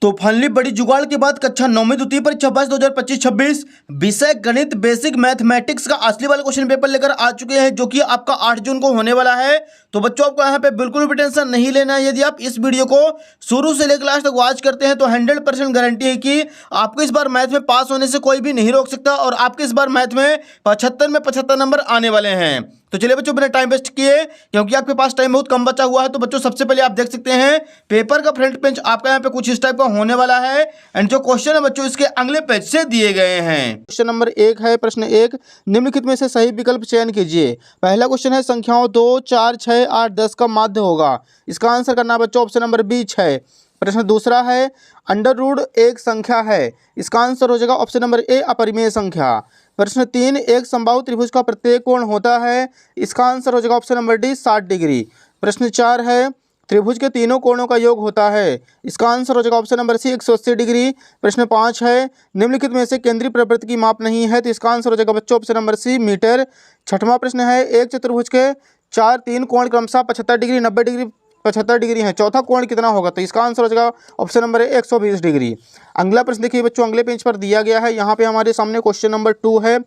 तो फाइनली बड़ी जुगाड़ के बाद कक्षा 9वीं द्वितीय परीक्षा 2025-26 विषय गणित बेसिक मैथमेटिक्स का असली वाला क्वेश्चन पेपर लेकर आ चुके हैं, जो कि आपका 8 जून को होने वाला है। तो बच्चों, आपको यहाँ पे बिल्कुल भी टेंशन नहीं लेना है। यदि आप इस वीडियो को शुरू से लेकर लास्ट तक वॉच करते हैं तो 100% गारंटी है कि आपको इस बार मैथ में पास होने से कोई भी नहीं रोक सकता और आपके इस बार मैथ में 75 में 75 नंबर आने वाले हैं। तो चलिए बच्चों, बिना टाइम वेस्ट किए, क्योंकि आपके पास टाइम बहुत कम बचा हुआ है, तो बच्चों सबसे पहले आप देख सकते हैं पेपर का फ्रंट पेज आपका यहाँ पे कुछ इस टाइप का होने वाला है। एंड जो क्वेश्चन है बच्चों इसके अगले पेज से दिए गए हैं। क्वेश्चन नंबर 1 है, प्रश्न 1, निम्नलिखित में से सही विकल्प चयन कीजिए। पहला क्वेश्चन है संख्याओं 2, 4, 6, 8, 10 का माध्य होगा। इसका आंसर करना बच्चों ऑप्शन नंबर बी 6। प्रश्न दूसरा है अंडर रूट एक संख्या है। इसका आंसर हो जाएगा ऑप्शन नंबर ए अपरिमेय संख्या। प्रश्न 3, एक समबाहु त्रिभुज का प्रत्येक कोण होता है। इसका आंसर हो जाएगा ऑप्शन नंबर डी 60 डिग्री। प्रश्न 4 है त्रिभुज के तीनों कोणों का योग होता है। इसका आंसर हो जाएगा ऑप्शन नंबर सी 180 डिग्री। प्रश्न 5 है निम्नलिखित में से केंद्रीय प्रवृत्ति की माप नहीं है। तो इसका आंसर हो जाएगा बच्चों ऑप्शन नंबर सी मीटर। छठवां प्रश्न है एक चतुर्भुज के 4 3 कोण क्रमशः 75 डिग्री, 90 डिग्री, 75 डिग्री है। चौथा कोण कितना होगा? तो इसका आंसर हो जाएगा ऑप्शन नंबर ए 120 डिग्री। अगला प्रश्न देखिए बच्चों, अगले पेज पर दिया गया है। यहाँ पे हमारे सामने क्वेश्चन नंबर 2 है,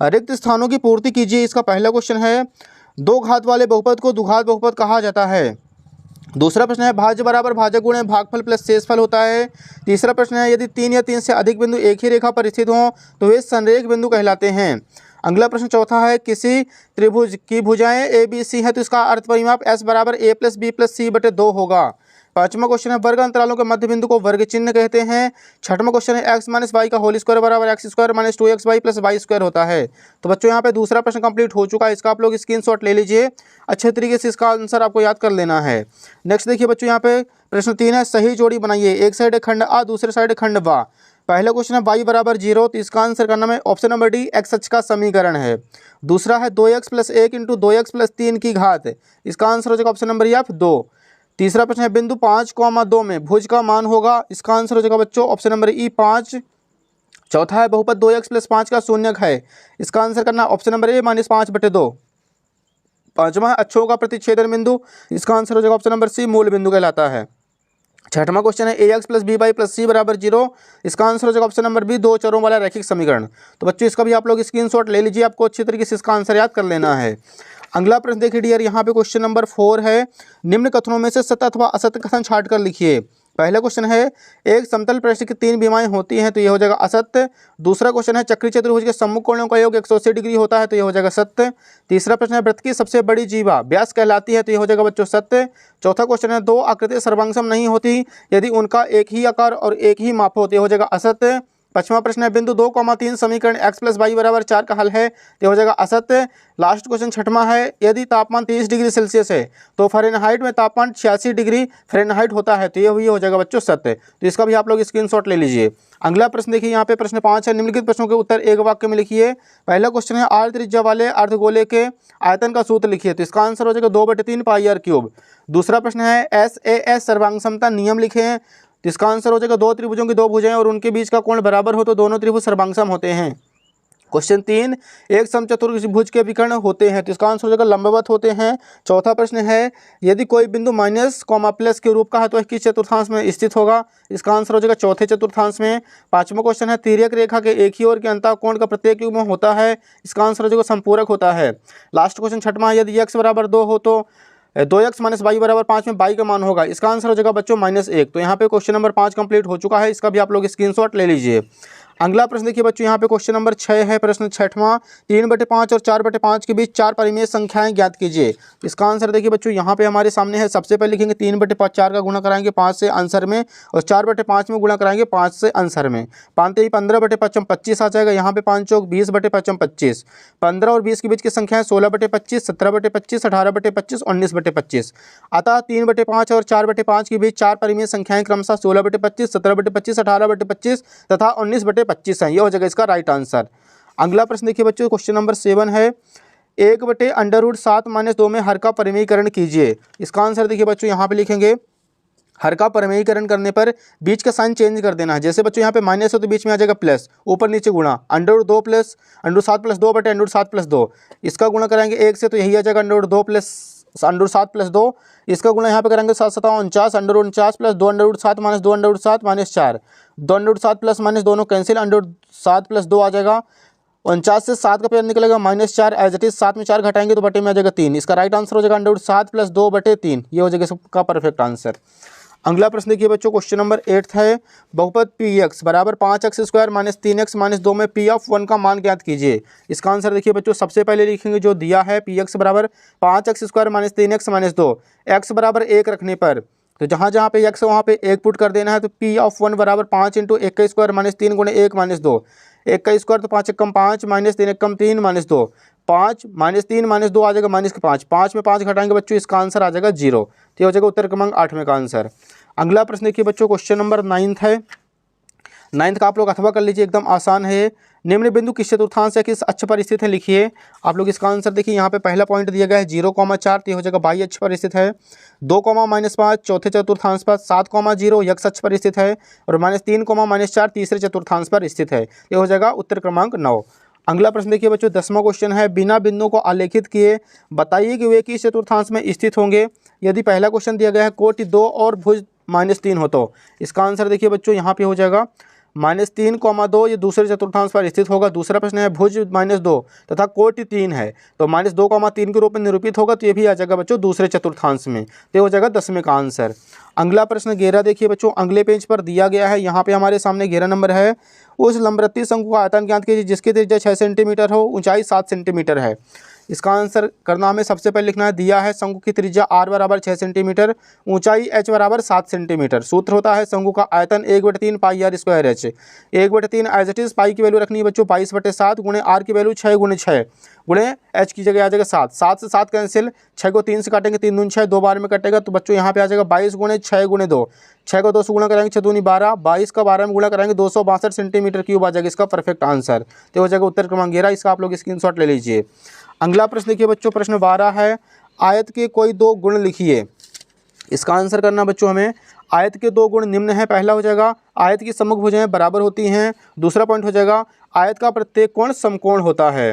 रिक्त स्थानों की पूर्ति कीजिए। इसका पहला क्वेश्चन है दो घात वाले बहुपद को द्विघात बहुपद कहा जाता है। दूसरा प्रश्न है भाज्य बराबर भाजक गुणे भागफल प्लस शेषफल होता है। तीसरा प्रश्न है यदि 3 या 3 से अधिक बिंदु एक ही रेखा पर स्थित हों तो वे संरेख बिंदु कहलाते हैं। अगला प्रश्न चौथा है किसी त्रिभुज की भुजाएं ए बी सी है तो इसका अर्थ परिमाप एस बराबर ए प्लस बी प्लस सी बटे 2 होगा। पांचवा क्वेश्चन है वर्ग अंतरालों के मध्य बिंदु को वर्ग चिन्ह कहते हैं। छठवां क्वेश्चन है एक्स माइनस वाई का होल स्क्वायर बराबर x square minus 2x y plus y square होता है। तो बच्चों यहाँ पे दूसरा प्रश्न कंप्लीट हो चुका है। इसका आप लोग स्क्रीनशॉट ले लीजिए, अच्छे तरीके से इसका आंसर आपको याद कर लेना है। नेक्स्ट देखिए बच्चों, यहाँ पे प्रश्न 3 है सही जोड़ी बनाइए। एक साइड है खंड आ, दूसरे साइड खंड बा। पहला क्वेश्चन है y बराबर 0, तो इसका आंसर करना में ऑप्शन नंबर डी एक्स अक्ष का समीकरण है। दूसरा है 2x plus 1 into 2x plus 3 की घात। इसका आंसर हो जाएगा ऑप्शन नंबर एफ 2। तीसरा प्रश्न है बिंदु 5,2 में भुज का मान होगा। इसका आंसर हो जाएगा बच्चों ऑप्शन नंबर ई 5। चौथा है बहुपद 2x प्लस 5 का शून्यक है। इसका आंसर करना ऑप्शन नंबर ए -5 बटे 2। पांचवा है अक्षों का प्रतिच्छेदन बिंदु। इसका आंसर हो जाएगा ऑप्शन नंबर सी मूल बिंदु कहलाता है। छठवां क्वेश्चन है ax plus b y plus c बराबर 0। इसका आंसर हो जाएगा ऑप्शन नंबर बी दो चरों वाला रैखिक समीकरण। तो बच्चों इसका भी आप लोग स्क्रीनशॉट ले लीजिए, आपको अच्छी तरीके से इसका आंसर याद कर लेना है। अगला प्रश्न देखिए डियर, यहाँ पे क्वेश्चन नंबर 4 है निम्न कथनों में से सत्य अथवा असत्य कथन छांट कर लिखिए। पहला क्वेश्चन है एक समतल पृष्ठ की 3 विमाएं होती हैं, तो ये हो जाएगा असत्य। दूसरा क्वेश्चन है चक्रीय चतुर्भुज के सम्मुख कोणों का योग 180 डिग्री होता है, तो ये हो जाएगा सत्य। तीसरा प्रश्न है वृत्त की सबसे बड़ी जीवा व्यास कहलाती है, तो ये हो जाएगा बच्चों सत्य। चौथा क्वेश्चन है दो आकृतियां सर्वांगसम नहीं होती यदि उनका एक ही आकार और एक ही माप हो, तो ये हो जाएगा असत्य। पांचवा प्रश्न है बिंदु 2,3 समीकरण x प्लस वाई बराबर 4 का हल है, तो हो जाएगा असत्य। लास्ट क्वेश्चन छठवां है यदि तापमान 30 डिग्री सेल्सियस है तो फ़ारेनहाइट में तापमान 86 डिग्री फ़ारेनहाइट होता है, तो ये हुई हो जाएगा बच्चों सत्य। तो इसका भी आप लोग स्क्रीनशॉट ले लीजिए। अगला प्रश्न देखिए, यहाँ पे प्रश्न 5 है निम्नलिखित प्रश्नों के उत्तर एक वाक्य में लिखिए। पहला क्वेश्चन है आर त्रिज्या वाले अर्धगोले के आयतन का सूत्र लिखिए। तो इसका आंसर हो जाएगा 2/3 पाई आर क्यूब। दूसरा प्रश्न है SAS सर्वांग समता नियम लिखें। तो इसका आंसर हो जाएगा दो त्रिभुजों की दो भुजाएं और उनके बीच का कोण बराबर हो तो दोनों त्रिभुज सर्वांगसम होते हैं। क्वेश्चन 3 एक समचतुर्भुज के विकर्ण होते हैं, तो इसका आंसर हो जाएगा लंबवत होते हैं। चौथा प्रश्न है यदि कोई बिंदु माइनस कॉमा प्लस के रूप का है तो वह किस चतुर्थांश में स्थित होगा? इसका आंसर हो जाएगा चौथे चतुर्थांश में। पांचवा क्वेश्चन है तिर्यक रेखा के एक ही ओर के अंतः कोण का प्रत्येक युग्म होता है। इसका आंसर हो जाएगा संपूरक होता है। लास्ट क्वेश्चन छठवां यदि x बराबर 2 हो तो 2x माइनस वाई बराबर 5 में वाई का मान होगा। इसका आंसर हो जाएगा बच्चों -1। तो यहाँ पे क्वेश्चन नंबर 5 कंप्लीट हो चुका है, इसका भी आप लोग स्क्रीनशॉट ले लीजिए। अगला प्रश्न देखिए बच्चों, यहाँ पे क्वेश्चन नंबर 6 है, प्रश्न छठवां 3/5 और 4/5 के बीच 4 परिमेय संख्याएं ज्ञात कीजिए। इसका आंसर देखिए बच्चों यहाँ पे हमारे सामने है। सबसे पहले लिखेंगे 3/4 का गुणा कराएंगे 5 से आंसर में और 4/5 में गुणा कराएंगे 5 से आंसर में। 15/5 25 आ जाएगा। यहाँ पे 5 चौक 20/5 25। 15 और 20 के बीच की संख्याएं 16/25, 17/25, 18/25, 19/25। अतः 3/5 और 4/5 के बीच 4 परिमेय संख्याएं क्रमशः 16/25, 17/25, 18/25 तथा 19/25 है। ये हो जाएगा इसका राइट आंसर। अगला प्रश्न देखिए बच्चों, क्वेश्चन नंबर 7 है 1/√7 - 2 में हर का परिमेयीकरण कीजिए। इसका आंसर देखिए बच्चों यहाँ पे लिखेंगे हर का परिमेयीकरण करने पर बीच का साइन चेंज कर देना है। जैसे बच्चों यहाँ पे माइनस हो तो बीच में आ जाएगा प्लस, ऊपर नीचे गुणा √2 प्लस √7 + 2 बटे √7 + 2। इसका गुणा कराएंगे 1 से तो यही आ जाएगा √2 + √7 प्लस 2, इसका गुणा यहाँ पे करेंगे 7 7 49, √49 plus 2 √7 minus 2 √7 minus 4, 2 √7 plus minus दोनों कैंसिल, √7 प्लस 2 आ जाएगा, 49 से 7 का पेयर निकलेगा -4, एज इट इज 7 में 4 घटाएंगे तो बटे में आ जाएगा 3। इसका राइट आंसर हो जाएगा √7 प्लस 2/3, ये हो जाएगा सबका परफेक्ट आंसर। अगला प्रश्न देखिए बच्चों, क्वेश्चन नंबर 8 है, बहुपद px बराबर 5x² माइनस 3x माइनस 2 में p ऑफ 1 का मान ज्ञात कीजिए। इसका आंसर देखिए बच्चों, सबसे पहले लिखेंगे जो दिया है px बराबर 5x² minus 3x minus 2, x बराबर 1 रखने पर तो जहाँ जहाँ पे x है वहाँ पे 1 पुट कर देना है। तो p ऑफ 1 बराबर 5 × 1 का स्क्वायर माइनस 3 × 1 माइनस 2, 1 का स्क्वायर तो 5 × 1 5 माइनस 3 × 3 माइनस 2, 5 माइनस 3 माइनस 2 आ जाएगा -5, 5 में 5 घटाएंगे बच्चों, इसका आंसर आ जाएगा 0। तो ये हो जाएगा उत्तर क्रमांक 8वें का आंसर। अगला प्रश्न देखिए बच्चों, क्वेश्चन नंबर 9 है। 9 का आप लोग अथवा कर लीजिए, एकदम आसान है। निम्न बिंदु किस चतुर्थांश या किस अक्ष पर स्थित है, लिखिए। आप लोग इसका आंसर देखिए, यहाँ पे पहला पॉइंट दिया गया है 0,4, तो ये हो जाएगा बाह्य अक्ष पर स्थित है। 2,-5 चौथे चतुर्थांश पर, 7,0 यक्ष अक्ष पर स्थित है, और -3,-4 तीसरे चतुर्थांश पर स्थित है। ये हो जाएगा उत्तर क्रमांक 9। अगला प्रश्न देखिए बच्चों, 10वां क्वेश्चन है, बिना बिंदुओं को आलेखित किए बताइए कि वे किस चतुर्थांश में स्थित होंगे। यदि पहला क्वेश्चन दिया गया है कोटि 2 और भुज -3 हो तो इसका आंसर देखिए बच्चों, यहाँ पे हो जाएगा -3,2, ये दूसरे चतुर्थांश पर स्थित होगा। दूसरा प्रश्न है भुज -2 तथा कोटि 3 है तो -2,3 के रूप में निरूपित होगा, तो ये भी आ जाएगा बच्चों दूसरे चतुर्थांश में। तो हो जाएगा 10वें का आंसर। अगला प्रश्न 11 देखिए बच्चों, अगले पेज पर दिया गया है, यहाँ पे हमारे सामने 11 नंबर है। उस लंबवृत्तीय शंकु का आयतन ज्ञात कीजिए जिसकी त्रिज्या 6 सेंटीमीटर हो, ऊंचाई 7 सेंटीमीटर है। इसका आंसर करना हमें सबसे पहले लिखना है, दिया है शंकु की त्रिज्या r बराबर 6 सेंटीमीटर, ऊंचाई h बराबर 7 सेंटीमीटर। सूत्र होता है शंकु का आयतन 1/3 πr²h। 1/3 एज इट इज, पाई की वैल्यू रखनी है बच्चों 22/7, गुणे r की वैल्यू 6 × 6 गुणे h की जगह आ जाएगा 7, 7 से 7 कैंसिल, 6 को 3 से काटेंगे, 3 दूनी 6, 2 बार में कटेगा, तो बच्चों यहाँ पे आ जाएगा 22 × 6 × 2, 6 को 2 से गुणा करेंगे 6 दूनी 12, 22 का 12 में गुणा करेंगे 262 सेंटीमीटर क्यूब आ जाएगा इसका परफेक्ट आंसर। तो हो जाएगा उत्तर क्रमांक 11, इसका आप लोग स्क्रीनशॉट ले लीजिए। अगला प्रश्न देखिए बच्चों, प्रश्न 12 है, आयत के कोई 2 गुण लिखिए। इसका आंसर करना बच्चों हमें, आयत के 2 गुण निम्न है। पहला हो जाएगा आयत की सम्मुख भुजाएं बराबर होती हैं। दूसरा पॉइंट हो जाएगा आयत का प्रत्येक कोण समकोण होता है।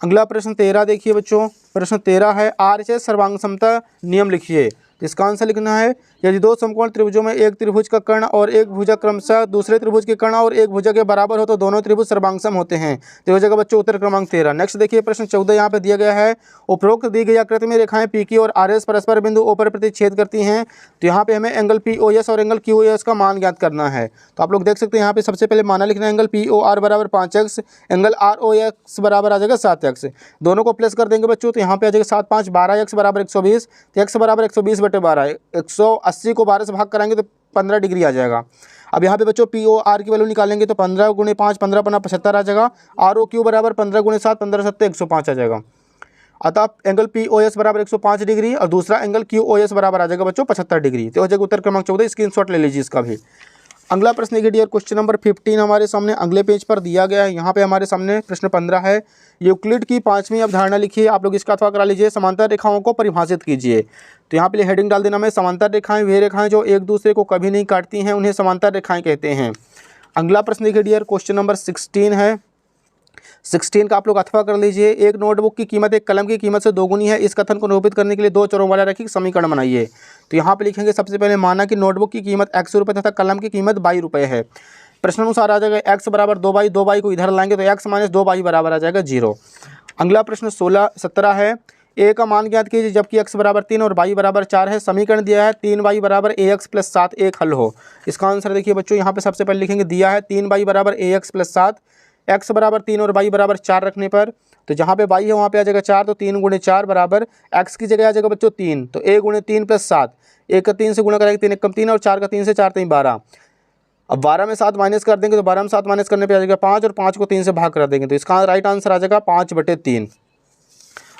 अगला प्रश्न 13 देखिए बच्चों, प्रश्न 13 है, RHS सर्वांग समता नियम लिखिए। इसका आंसर लिखना है, यदि 2 समकोण त्रिभुजों में एक त्रिभुज का कर्ण और एक भुजा क्रमशः दूसरे त्रिभुज के कर्ण और एक भुजा के बराबर हो तो दोनों त्रिभुज सर्वांगसम होते हैं। तो हो जाएगा बच्चों उत्तर क्रमांक 13। नेक्स्ट देखिए प्रश्न 14 यहाँ पे दिया गया है, उपरोक्त दी गई आकृति में रेखाएं PQ और RS परस्पर बिंदु O पर प्रतिच्छेद करती हैं। तो यहाँ पे हमें एंगल POS और एंगल QOS का मान ज्ञात करना है। तो आप लोग देख सकते हैं यहाँ पे सबसे पहले माना लिखना है, एंगल POR बराबर 5x, एंगल ROX बराबर आ जाएगा 7x। दोनों को प्लस कर देंगे बच्चों, तो यहाँ पे आ जाएगा 7 5 12x बराबर 120, तो x बराबर 120/12, 180 को 12 से भाग कराएंगे तो 15 डिग्री आ जाएगा। अब यहाँ पे बच्चों POR की वैल्यू निकालेंगे तो 15 × 5 15 × 75 आ जाएगा। ROQ बराबर 15 × 7 15 7 105 आ जाएगा। अतः एंगल POS बराबर 105 डिग्री और दूसरा एंगल QOS बराबर आ जाएगा बच्चों 75 डिग्री। तो हो जाएगा उत्तर क्रमांक 14, स्क्रीनशॉट ले लीजिए इसका भी। अगला प्रश्न देखिए डियर, क्वेश्चन नंबर 15 हमारे सामने अगले पेज पर दिया गया है। यहाँ पे हमारे सामने प्रश्न 15 है, यूक्लिड की 5वीं अवधारणा लिखिए। आप लोग इसका अथवा करा लीजिए, समांतर रेखाओं को परिभाषित कीजिए। तो यहाँ पे हेडिंग डाल देना में, समांतर रेखाएं वे रेखाएं जो एक दूसरे को कभी नहीं काटती हैं, उन्हें समांतर रेखाएं कहते हैं। अगला प्रश्न देखिए डियर, क्वेश्चन नंबर 16 है। 16 का आप लोग अथवा कर लीजिए, एक नोटबुक की कीमत एक कलम की कीमत से 2 गुनी है। इस कथन को निरूपित करने के लिए 2 चरों वाला रैखिक समीकरण बनाइए। तो यहाँ पे लिखेंगे सबसे पहले, माना कि नोटबुक की कीमत x रुपये तथा कलम की कीमत y है। प्रश्नानुसार आ जाएगा x बराबर 2y, 2y को इधर लाएंगे तो x - 2y बराबर आ जाएगा 0। अगला प्रश्न 17 है, a का मान ज्ञात कीजिए जबकि x बराबर 3 और y बराबर 4 है। समीकरण दिया है 3y बराबर ax + 7 एक हल हो। इसका आंसर देखिए बच्चों, यहाँ पे सबसे पहले लिखेंगे, दिया है 3y बराबर ax + 7, x बराबर 3 और y बराबर 4 रखने पर, तो जहाँ पे y है वहाँ पे आ जाएगा 4, तो 3 × 4 बराबर x की जगह आ जाएगा बच्चों 3, तो a × 3 + 7, 1 का 3 से गुणा करेंगे 3 × 3 और 4 का 3 से 4 3 12। अब 12 में 7 माइनस कर देंगे तो 12 में 7 माइनस करने पे आ जाएगा 5 और 5 को 3 से भाग कर देंगे, तो इसका राइट आंसर आ जाएगा 5/3।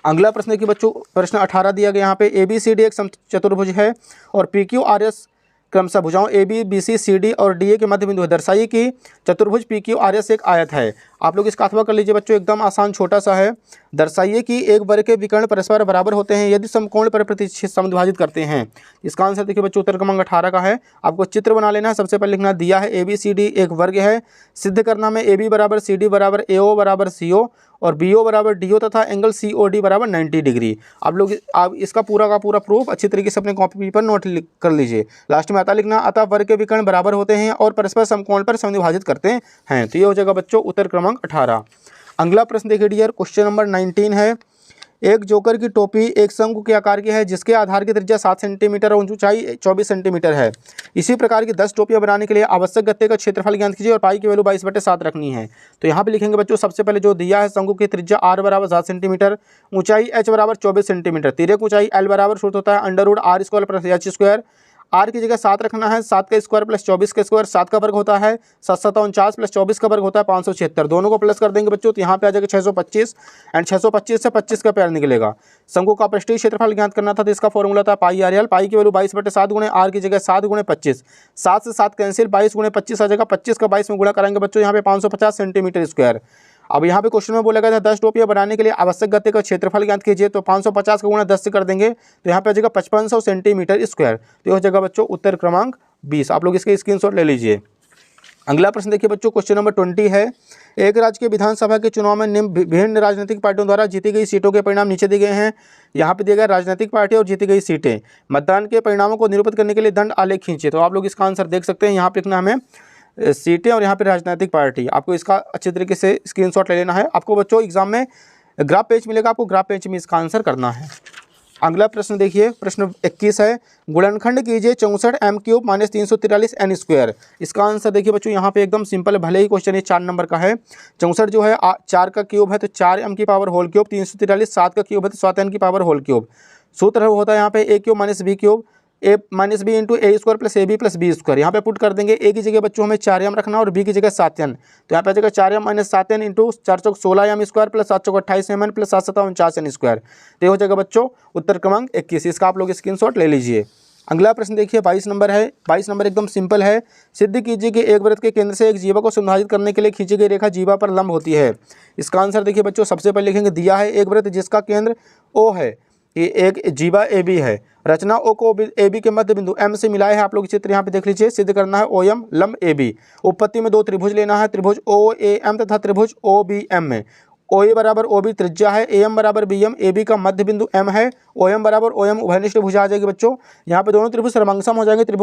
अगला प्रश्न देखिए बच्चों, प्रश्न 18 दिया गया, यहाँ पे ABCD एक समचतुर्भुज है और PQRS क्रमशः भुजाओं AB BC CD और DA के मध्य बिंदु है। दर्शाइए कि चतुर्भुज PQRS एक आयत है। आप लोग इसका अथवा कर लीजिए बच्चों, एकदम आसान छोटा सा है। दर्शाइए कि एक वर्ग के विकर्ण परस्पर बराबर होते हैं यदि समकोण पर प्रतिच्छेद समद्विभाजित करते हैं। इसका आंसर देखिए बच्चों उत्तर क्रमांक 18 का है। आपको चित्र बना लेना है। सबसे पहले लिखना, दिया है ABCD एक वर्ग है। सिद्ध करना में AB बराबर CD बराबर AO बराबर CO और BO बराबर DO तथा एंगल COD बराबर 90 डिग्री। आप इसका पूरा का पूरा प्रूफ अच्छी तरीके से अपने कॉपी पर नोट कर लीजिए। लास्ट में आता लिखना, अतः वर्ग के विकर्ण बराबर होते हैं और परस्पर समकोण पर समविभाजित करते हैं। तो ये हो जाएगा बच्चों उत्तर क्रमांक 18। अगला प्रश्न देखिए डियर, क्वेश्चन नंबर 19 है। एक जोकर की टोपी एक शंकु के आकार की है जिसके आधार की त्रिज्या 7 सेंटीमीटर और ऊंचाई 24 सेंटीमीटर है। इसी प्रकार की 10 टोपियां बनाने के लिए आवश्यक गत्ते का क्षेत्रफल ज्ञात कीजिए और पाई की वैल्यू 22/7 रखनी है। तो यहाँ पे लिखेंगे बच्चों, सबसे पहले जो दिया है शंकु की त्रिज्या r बराबर 7 सेंटीमीटर, ऊंचाई h बराबर 24 सेंटीमीटर, तिर्यक ऊंचाई l बराबर सूत्र होता है √r² प्लस h²। r की जगह 7 रखना है, 7 का स्क्वायर प्लस 24 का स्क्वायर, 7 का वर्ग होता है 7×7 प्लस 24 का वर्ग होता है 576। दोनों को प्लस कर देंगे बच्चों तो यहाँ पे आ जाएगा 625 एंड 625 से 25 का पेड़ निकलेगा। शंकु का पृष्ठीय क्षेत्रफल ज्ञात करना था तो इसका फॉर्मूला था पाई r l। पाई की वैल्यू 22/7 गुणे r की जगह 7 × 25, 7 से 7 कैंसिल, 22 × 25 आ जाएगा। 25 का 22 में गुणा कराएंगे बच्चों यहाँ पे 550 सेंटीमीटर स्क्वायर। अब यहाँ पे क्वेश्चन में बोला गया था 10 टोपियां बनाने के लिए आवश्यक गत्ते का क्षेत्रफल ज्ञात कीजिए, तो 550 का गुणा 10 से कर देंगे तो यहाँ पे आ जाएगा 5500 सेंटीमीटर स्क्वायर। तो यह हो जाएगा बच्चों उत्तर क्रमांक 20। आप लोग इसके स्क्रीनशॉट ले लीजिए। अगला प्रश्न देखिए बच्चों, क्वेश्चन नंबर 20 है। एक राज्य के विधानसभा के चुनाव में विभिन्न राजनीतिक पार्टियों द्वारा जीती गई सीटों के परिणाम नीचे दिए गए हैं। यहाँ पे दिया गया राजनीतिक पार्टी और जीती गई सीटें। मतदान के परिणामों को निरूपित करने के लिए दंड आलेख खींचे। तो आप लोग इसका आंसर देख सकते हैं, यहाँ पे लिखना हमें सीटें और यहाँ पे राजनीतिक पार्टी। आपको इसका अच्छे तरीके से स्क्रीनशॉट ले लेना है। आपको बच्चों एग्जाम में ग्राफ पेज मिलेगा, आपको ग्राफ पेज में इसका आंसर करना है। अगला प्रश्न देखिए, प्रश्न 21 है। गुणनखंड कीजिए 64 m³ - 343 n²। इसका आंसर देखिए बच्चों यहाँ पे एकदम सिंपल है, भले ही क्वेश्चन ये 4 नंबर का है। 64 जो है 4 का क्यूब है तो 4m की पावर होल क्यूब, 343 7 का क्यूब है तो 7n की पावर होल क्यूब। सूत्र होता है यहाँ पे a³ - b³ a - b × a² plus ab plus b²। यहाँ पे पुट कर देंगे, a की जगह बच्चों हमें 4m रखना और b की जगह 7n। तो यहाँ पे आ जाएगा 4m - 7n × 4 × 16m² plus 7 × 28mn plus 7 × 7 49n²। तो ये हो जाएगा बच्चों उत्तर क्रमांक 21। इसका आप लोग स्क्रीनशॉट ले लीजिए। अगला प्रश्न देखिए 22 नंबर है। 22 नंबर एकदम सिंपल है। सिद्ध कीजिए कि एक वृत्त के केंद्र से एक जीवा को संधारित करने के लिए खींची गई रेखा जीवा पर लंब होती है। इसका आंसर देखिए बच्चों, सबसे पहले लिखेंगे, दिया है एक वृत्त जिसका केंद्र O है, ये एक जीवा AB है। रचना O को AB के मध्य बिंदु M से मिलाए है। आप लोग चित्र यहाँ पे देख लीजिए। सिद्ध करना है OM लंब AB। उत्पत्ति में 2 त्रिभुज लेना है, त्रिभुज OAM तथा त्रिभुज OBM में। OA बराबर OB त्रिज्या है, AM बराबर BM, AB का मध्य बिंदु M है, OM बराबर OM उभयनिष्ठ भुजा आ जाएगी बच्चों। यहाँ पे दोनों त्रिभुज सर्वांगसम हो जाएंगे। त्रिभुज